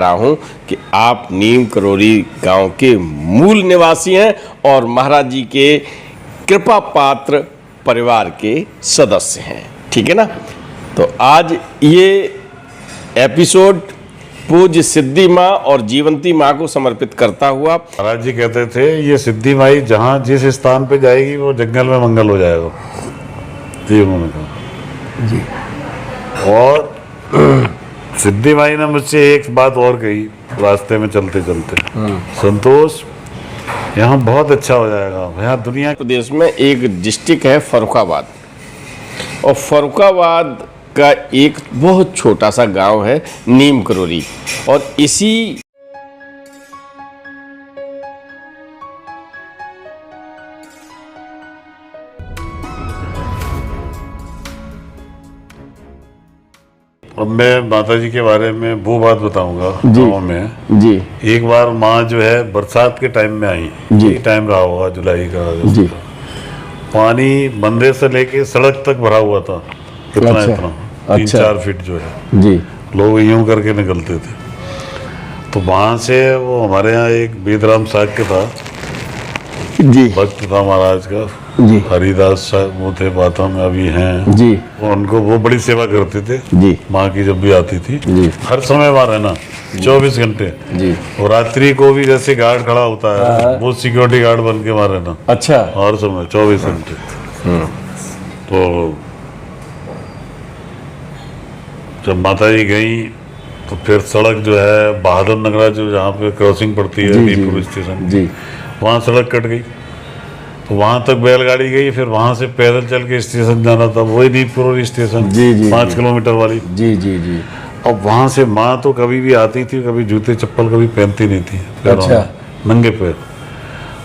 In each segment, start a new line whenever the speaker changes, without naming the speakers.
रहा हूं कि आप नीम करोरी गांव के मूल निवासी हैं और महाराज जी के कृपा पात्र परिवार के सदस्य हैं। ठीक है ना। तो आज ये एपिसोड पूज्य सिद्धि माँ और जीवंती माँ को समर्पित करता हुआ।
महाराज जी कहते थे ये सिद्धि माई जहाँ जिस स्थान पे जाएगी वो जंगल में मंगल हो जाएगा, ये उन्होंने कहा
जी।
और सिद्धि माई ने मुझसे एक बात और कही रास्ते में चलते चलते, संतोष यहाँ बहुत अच्छा हो जाएगा। यहाँ दुनिया
प्रदेश में एक डिस्ट्रिक्ट है फर्रुखाबाद, और फर्रुखाबाद का एक बहुत छोटा सा गांव है नीम करोरी, और इसी
अब मैं माता जी के बारे में वो बात बताऊंगा। गाँव में
जी
एक बार माँ जो है बरसात के टाइम में आई, ये टाइम रहा होगा जुलाई का, अगस्त
जी।
का। पानी बंदे से लेके सड़क तक भरा हुआ था, इतना
अच्छा,
इतना 3-4 फीट जो है,
जी
लोग यूं करके निकलते थे। तो वहां से वो हमारे यहाँ एक बेदराम साहब के था,
जी
भक्त था महाराज का,
जी
हरिदास साहब वो थे, बातों में अभी हैं
जी
उनको, वो बड़ी सेवा करते थे
जी
माँ की जब भी आती थी,
जी।
हर समय वहाँ रहना 24 घंटे
जी।
और रात्रि को भी जैसे गार्ड खड़ा होता है वो सिक्योरिटी गार्ड बन के वहाँ रहना
अच्छा
हर समय 24 घंटे। तो जब माता जी गई तो फिर सड़क जो है बहादुर नगरा जो जहाँ पे क्रॉसिंग पड़ती है नीमपुर स्टेशन,
जी
वहाँ सड़क कट गई। तो वहाँ तक बैलगाड़ी गई, फिर वहाँ से पैदल चल के स्टेशन जाना था, वही नीमपुर स्टेशन,
जी, जी,
5
जी।
किलोमीटर वाली।
जी जी जी
अब वहाँ से माँ तो कभी भी आती थी, कभी जूते चप्पल कभी पहनती नहीं थी, पैरों
अच्छा।
में, नंगे पैर।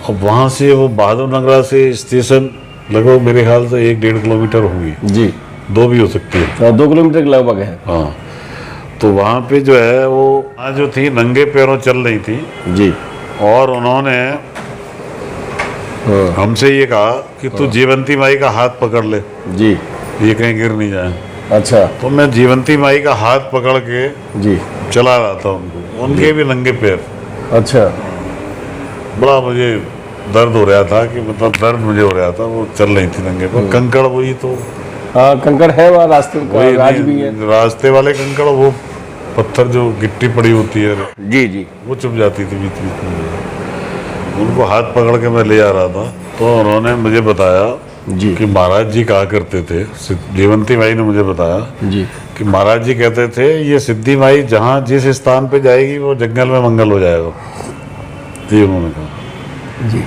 अब वहाँ से वो बहादुर नगरा से स्टेशन लगभग मेरे ख्याल से 1-1.5 किलोमीटर होगी,
जी
2 भी हो सकती है।
तो 2 किलोमीटर के लगभग है।
हाँ, तो वहाँ पे जो है वो माँ जो थी नंगे पैरों चल रही थी,
जी
और उन्होंने हमसे ये कहा कि तू जीवंती माई का हाथ पकड़ ले,
जी
ये कहीं गिर नहीं जाए।
अच्छा
तो मैं जीवंती माई का हाथ पकड़ के
जी
चला रहा था उनको, उनके भी नंगे पैर।
अच्छा
बड़ा मुझे दर्द हो रहा था कि मतलब दर्द मुझे हो रहा था, वो चल रही थी नंगे पैर। कंकड़ वही तो
हाँ कंकड़ है वहाँ रास्ते में,
वही
आज भी है।
रास्ते वाले कंकड़, वो पत्थर जो गिट्टी पड़ी होती है
जी जी
वो चुभ जाती थी बीच बीच में। उनको हाथ पकड़ के मैं ले आ रहा था, तो उन्होंने मुझे बताया
जी
कि महाराज जी कहा करते थे, जीवंती माई ने मुझे बताया
जी
कि महाराज जी कहते थे ये सिद्धि माई जहाँ जिस स्थान पे जाएगी वो जंगल में मंगल हो जाएगा, ये उन्होंने कहा
जी।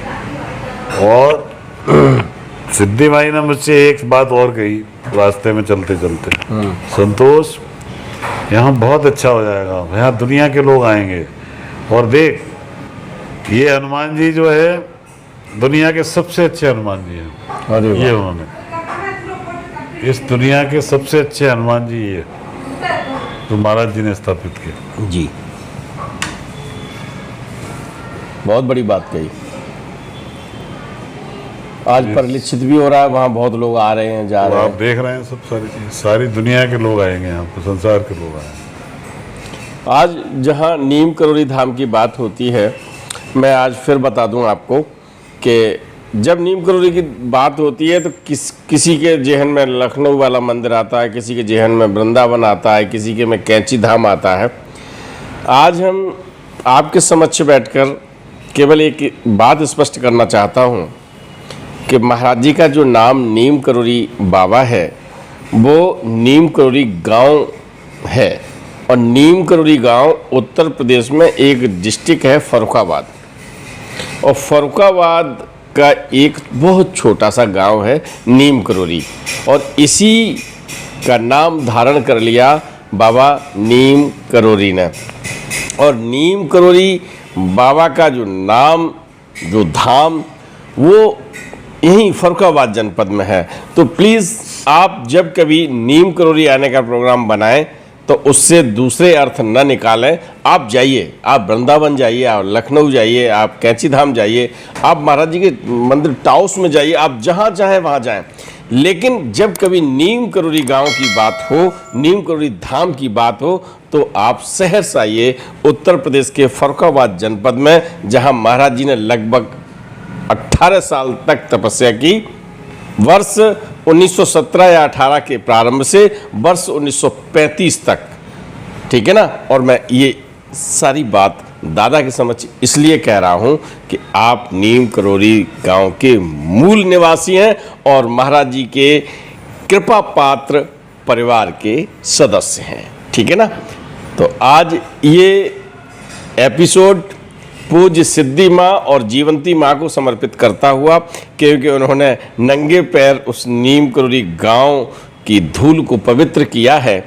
और सिद्धि माई ने मुझसे एक बात और कही रास्ते में चलते चलते, संतोष यहाँ बहुत अच्छा हो जाएगा, यहाँ दुनिया के लोग आएंगे, और देख ये हनुमान जी जो है दुनिया के सबसे अच्छे हनुमान जी हैं।
अरे
ये उन्होंने इस दुनिया के सबसे अच्छे हनुमान जी ये जो महाराज जी ने स्थापित किए।
जी बहुत बड़ी बात कही। आज परिलक्षित भी हो रहा है, वहाँ बहुत लोग आ रहे हैं, जा
तो
रहे
आप
हैं।
देख रहे हैं सब सारी चीज, सारी दुनिया के लोग आएंगे यहाँ पे, संसार के लोग आएंगे।
आज जहाँ नीम करोरी धाम की बात होती है, मैं आज फिर बता दूं आपको कि जब नीम करोरी की बात होती है तो किसी के जेहन में लखनऊ वाला मंदिर आता है, किसी के जेहन में वृंदावन आता है, किसी के में कैंची धाम आता है। आज हम आपके समक्ष बैठकर केवल एक बात स्पष्ट करना चाहता हूं कि महाराज जी का जो नाम नीम करोरी बाबा है वो नीम करोरी गांव है, और नीम करोरी गांव उत्तर प्रदेश में एक डिस्ट्रिक्ट है फर्रुखाबाद, और फर्रुखाबाद का एक बहुत छोटा सा गांव है नीम करोरी, और इसी का नाम धारण कर लिया बाबा नीम करोरी ने। और नीम करोरी बाबा का जो नाम, जो धाम, वो यहीं फर्रुखाबाद जनपद में है। तो प्लीज़ आप जब कभी नीम करोरी आने का प्रोग्राम बनाएं तो उससे दूसरे अर्थ न निकालें। आप जाइए, आप वृंदावन जाइए, आप लखनऊ जाइए, आप कैंची धाम जाइए, आप महाराज जी के मंदिर टाउस में जाइए, आप जहाँ चाहें वहाँ जाएं। लेकिन जब कभी नीम करोली गांव की बात हो, नीम करोली धाम की बात हो, तो आप सहर्ष आइए उत्तर प्रदेश के फर्रुखाबाद जनपद में, जहां महाराज जी ने लगभग 18 साल तक तपस्या की। वर्ष 1917 या 18 के प्रारंभ से वर्ष 1935 तक, ठीक है ना। और मैं ये सारी बात दादा के समक्ष इसलिए कह रहा हूं कि आप नीम करोली गांव के मूल निवासी हैं और महाराज जी के कृपा पात्र परिवार के सदस्य हैं, ठीक है ना। तो आज ये एपिसोड पूज्य सिद्धि माँ और जीवंती माँ को समर्पित करता हुआ, क्योंकि उन्होंने नंगे पैर उस नीम करोली गांव की धूल को पवित्र किया है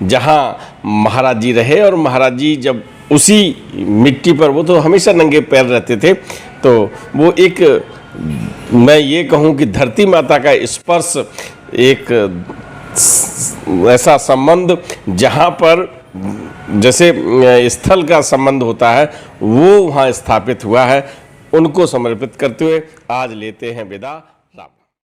जहां महाराज जी रहे। और महाराज जी जब उसी मिट्टी पर, वो तो हमेशा नंगे पैर रहते थे, तो वो एक, मैं ये कहूँ कि धरती माता का स्पर्श, एक ऐसा संबंध जहाँ पर जैसे स्थल का संबंध होता है, वो वहाँ स्थापित हुआ है। उनको समर्पित करते हुए आज लेते हैं विदा।